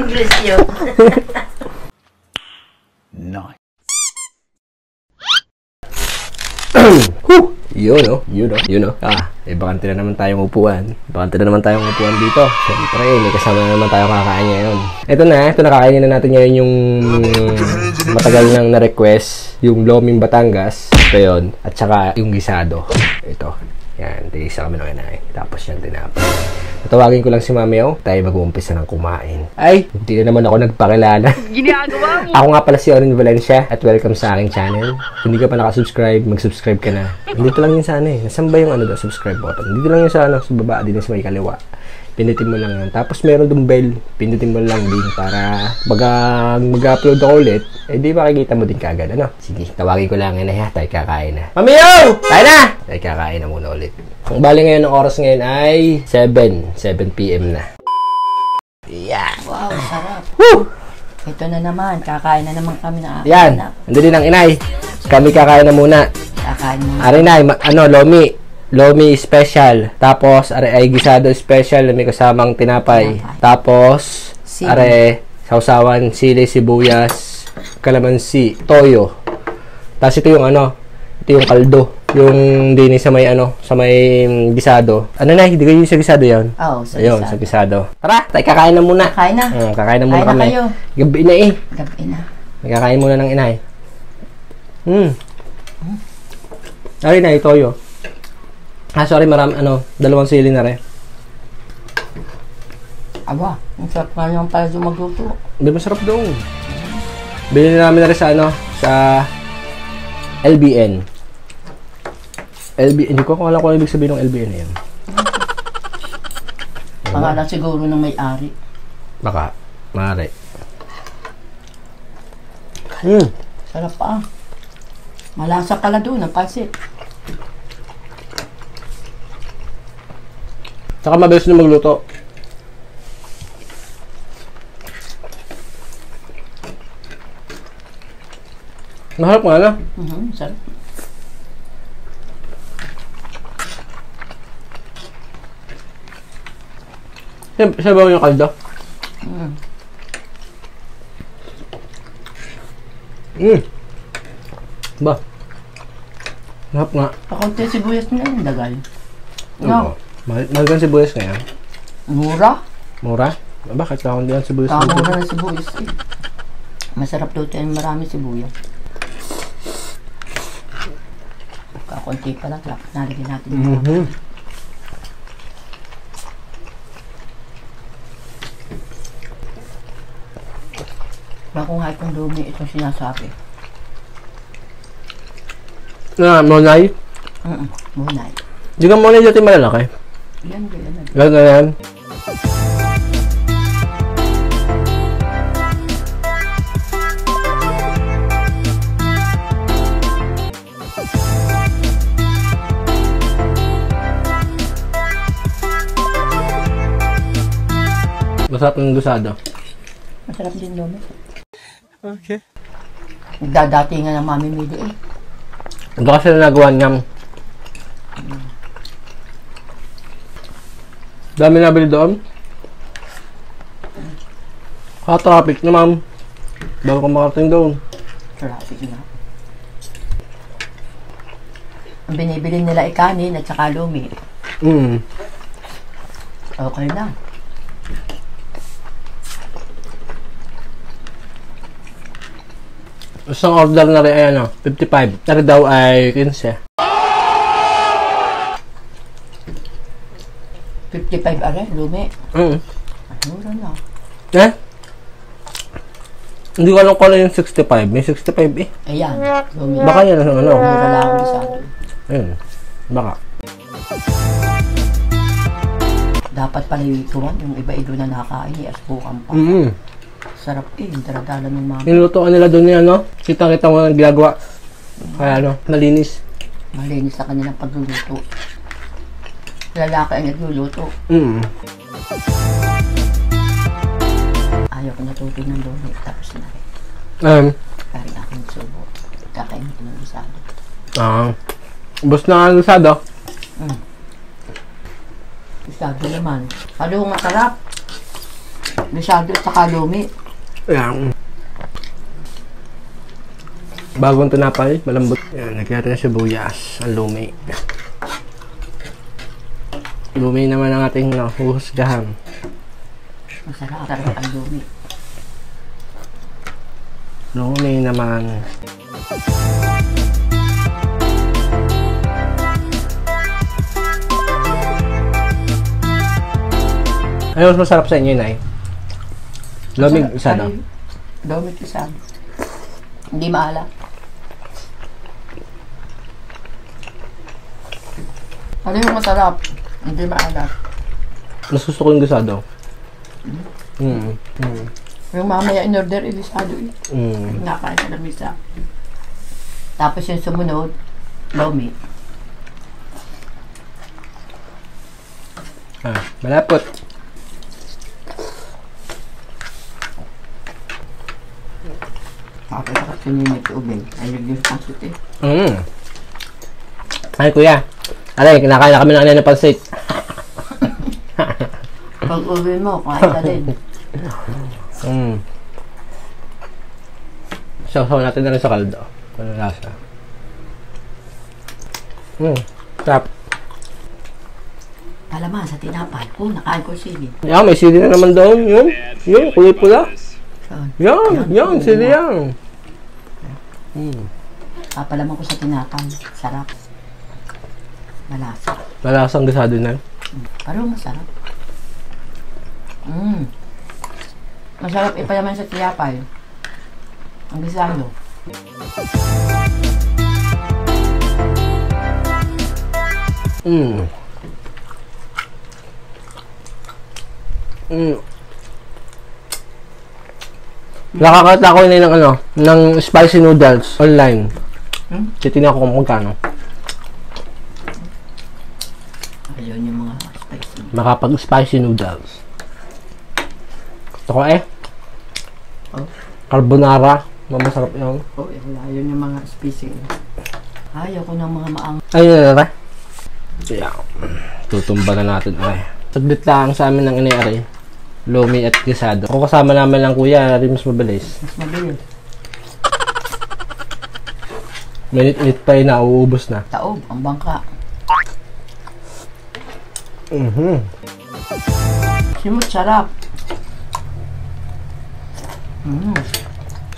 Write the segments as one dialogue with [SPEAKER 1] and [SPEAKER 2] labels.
[SPEAKER 1] progresyon.
[SPEAKER 2] Nice. Yun o. Bakante na naman tayong upuan. Dito. Siyempre, may kasama na naman tayong kakain ngayon. Ito na kakainin na natin ngayon yung matagal nang na-request. Yung Loming Batangas. Ito yun. At saka yung gisado. Ito. Yan, tigisa kami ng inay. Tapos yung tinapay. Tatawagin ko lang si Mami O. Tayo mag-uumpisa ng kumain. Ay, hindi na naman ako nagpakilala.
[SPEAKER 1] Ginagawa mo.
[SPEAKER 2] Ako nga pala si Orin Valencia at welcome sa aking channel. Kung hindi ka pa nakasubscribe, mag-subscribe ka na. Dito lang yun sa Nasaan ba yung subscribe button? Dito lang yun sa sa baba, dito sa may kaliwa. Pindutin mo lang yan. Tapos meron dong bell. Pindutin mo lang din para mag-upload ako ulit. Di makikita mo din kagad. Sige, tawagin ko lang yan tayo kakain na. Mami O! Tayo na! Tayo kakain na muna ulit. Ang bali ngayon, ang oras ngayon ay 7 p.m. na. Yeah!
[SPEAKER 1] Wow, sarap.
[SPEAKER 2] Woo!
[SPEAKER 1] Ito na naman, kakain na naman kami na aking
[SPEAKER 2] yan,
[SPEAKER 1] anak.
[SPEAKER 2] ando din ang inay. Kami kakain na muna.
[SPEAKER 1] Kakain mo.
[SPEAKER 2] Arinay, Lomi special. Tapos, ay gisado special na may kasamang tinapay. Tapos, sausawan, sili, sibuyas, kalamansi, toyo. Tapos ito yung ito yung kaldo. Yung dini sa may sa may gisado. Hindi kayo sa gisado yan?
[SPEAKER 1] Oo, sa
[SPEAKER 2] ayun,
[SPEAKER 1] gisado.
[SPEAKER 2] sa gisado. Tara, tayo kakain na muna.
[SPEAKER 1] Kakain na?
[SPEAKER 2] Kakain na muna kami.
[SPEAKER 1] Kayo.
[SPEAKER 2] Gabi na eh.
[SPEAKER 1] Gabi na.
[SPEAKER 2] Kakain muna ng inay. Arinay, toyo. Sorry, dalawang sili na rin.
[SPEAKER 1] Aba, ang sarap nga naman pala yung magluto.
[SPEAKER 2] Hindi masarap doon. Bilhin namin na rin sa LBN. Hindi ko alam kung ibig sabihin ng LBN na yan.
[SPEAKER 1] Pangalan siguro ng may-ari.
[SPEAKER 2] Baka, maaari.
[SPEAKER 1] Sarap pa. Malasa pala doon, ang pansit.
[SPEAKER 2] Saka mabilis na magluto. Maharap nga na.
[SPEAKER 1] Sarap.
[SPEAKER 2] Sabaw yung kaldo. Ba. Mahap nga.
[SPEAKER 1] Pakunti sibuyas na yung dagay.
[SPEAKER 2] No. Mahal kang sibuyas ngayon.
[SPEAKER 1] Mura?
[SPEAKER 2] Mura? Bakit ka kundi ang sibuyas?
[SPEAKER 1] Mura na sibuyas eh. Masarap daw tayo marami sibuyas. Kakunti pa lang. Nalagyan natin yung Bakong kung dumi itong sinasabi.
[SPEAKER 2] Monay?
[SPEAKER 1] Monay.
[SPEAKER 2] Di ka monay dati malalaki?
[SPEAKER 1] Yan.
[SPEAKER 2] Ganyan. Masarap ng gisado.
[SPEAKER 1] Masarap din dumi.
[SPEAKER 2] Okay.
[SPEAKER 1] Nagdadatingan ng Mami Mili eh.
[SPEAKER 2] Ito kasi na nagawa niyang dami nabili doon. Traffic na ma'am. Bago ka makarating doon.
[SPEAKER 1] Traffic na. Ang binibili nila ay kanin at saka lumi. Okay lang.
[SPEAKER 2] Isang order na rin ay 55. Tari daw ay 15.
[SPEAKER 1] 55 lumi. Mura na.
[SPEAKER 2] Hindi ko alam kung ano yung 65. May 65 eh.
[SPEAKER 1] Ayan, lumi.
[SPEAKER 2] Baka yan
[SPEAKER 1] Mura lang ako sa akin.
[SPEAKER 2] Ayun. Baka.
[SPEAKER 1] Dapat pala yung ituan, yung iba-ido na nakakain, asbukan pa. Sarap eh, yung daladala ng mama.
[SPEAKER 2] Nilutoan nila doon yan, Kita-kita mo ang ginagawa. Kaya malinis.
[SPEAKER 1] Malinis sa kanilang pagluluto. Lalaki ang nagluluto. Ayaw ko natutoy ng lumi, tapos na rin. Kaya akong subo. Kakain ko ng gisado.
[SPEAKER 2] Bus na ang gisado?
[SPEAKER 1] Gisado naman. Ano yung masarap? Lisado at saka lumi.
[SPEAKER 2] Ayan. Bagong tinapay, malambot. Ayan, nagyari na sibuyas. Ang lumi. Lumi naman ang ating huhusgahan.
[SPEAKER 1] Masarap. Sarap ang lumi.
[SPEAKER 2] Lumi naman. Ano mas masarap sa inyo, Nay? Lumi isado?
[SPEAKER 1] Lumi isado. Hindi maalat. Ano yung masarap? Hindi maalat.
[SPEAKER 2] Mas gusto ko yung gisado.
[SPEAKER 1] Yung mamaya in order, ilisado eh. Nakain sa lamisa. Tapos yung sumunod, lomi.
[SPEAKER 2] Malapot.
[SPEAKER 1] Tapos ako sininit ubing. Ay, nag-gift ang suti.
[SPEAKER 2] Ay, kuya. Alay, kinakain na kami ng ano pansit.
[SPEAKER 1] Pag uwi mo, kain ka din.
[SPEAKER 2] Saw natin na rin sa kaldo. Ano lasa? Sarap.
[SPEAKER 1] Alaman, sa tinapay. Nakain ko sili.
[SPEAKER 2] Yan, may sili na naman doon. Yun, kulay pula.
[SPEAKER 1] Saan?
[SPEAKER 2] Yan, sili yan.
[SPEAKER 1] Papalaman ko sa tinapay. Sarap. Malasa.
[SPEAKER 2] Malasang gisado na.
[SPEAKER 1] Parang masarap. Masarap ipalaman sa tinapay. Ang gisado.
[SPEAKER 2] Nakakata ko na ng ng spicy noodles online. Titignan ko kung magkano.
[SPEAKER 1] Ayun yung mga spicy.
[SPEAKER 2] Makapag-spicy noodles. Gusto ko
[SPEAKER 1] Oh.
[SPEAKER 2] Carbonara. Masarap yun.
[SPEAKER 1] Ayun yung mga spicy. Ayaw ko ng mga maang.
[SPEAKER 2] Ayun na. Yeah. Tutumba na natin. Saglit lang sa amin ng inay. Lomi at gisado. Kung kasama naman lang kuya, rin mas mabilis.
[SPEAKER 1] Mas mabilis.
[SPEAKER 2] Minute-minute pa yun na, uubos na.
[SPEAKER 1] Taob, ang bangka. Simot, sarap.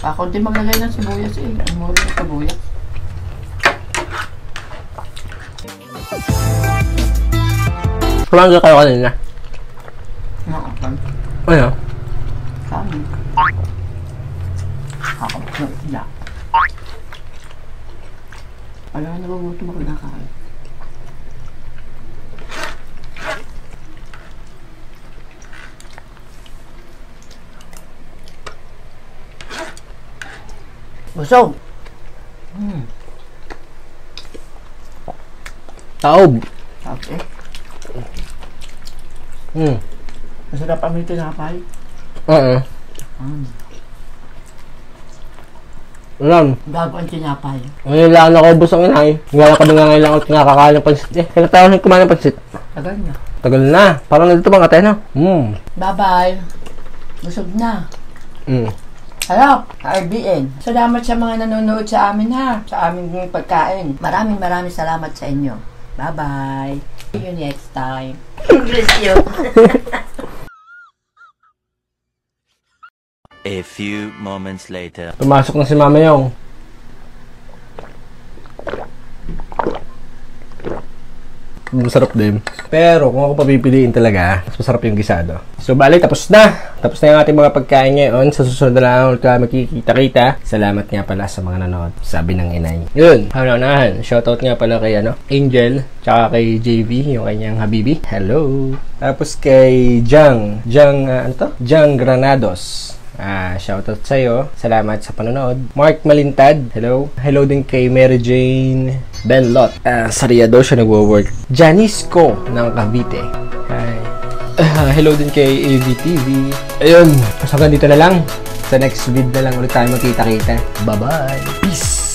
[SPEAKER 1] Ako din maglagay ng sibuyas eh. Ang mura ng sibuyas.
[SPEAKER 2] Kumain kayo kanina?
[SPEAKER 1] Nakapag.
[SPEAKER 2] Ano?
[SPEAKER 1] Kami. Ako, sila. Alam na nabubuto mo kinakain. Busog!
[SPEAKER 2] Taob!
[SPEAKER 1] Okay.
[SPEAKER 2] Masarap
[SPEAKER 1] ang may tinapay.
[SPEAKER 2] Alam.
[SPEAKER 1] Gago ang tinapay.
[SPEAKER 2] Ngayon lang nakubos ang inay. Ngayon kami nga ngayon lang ulit nakakain ng pansit. Kailan tayo kumain ng pansit?
[SPEAKER 1] Tagal na.
[SPEAKER 2] Tagal na. Parang nandito bang ate, no?
[SPEAKER 1] Bye-bye. Busog na. Harap, RBN. Salamat sa mga nanonood sa amin ha. Sa aming pagkain. Maraming salamat sa inyo. Bye-bye. See you next time. Bless you.
[SPEAKER 3] A few moments later.
[SPEAKER 2] Pumasok na si Mama Yong. Masarap din. Pero kung ako papipiliin talaga, mas masarap yung gisado. So bali, tapos na. Tapos na yung ating mga pagkain ngayon. Sa susunod na lang ulit kami makikita-kita. Salamat nga pala sa mga nanood. Sabi ng inay. Yun. Haunahan. Shoutout nga pala kay Angel. Tsaka kay JV, yung kanyang habibi. Hello. Tapos kay Jang Granados. Shoutout sa'yo. Salamat sa panonood. Mark Malintad. Hello. Hello din kay Mary Jane Benlot. Sa Riyadh siya nagwo-work. Janice Co ng Cavite. Hi. Hello din kay AVTV. Ayun. Hanggang dito na lang. Sa next video na lang ulit tayo makita-kita. Bye-bye. Peace.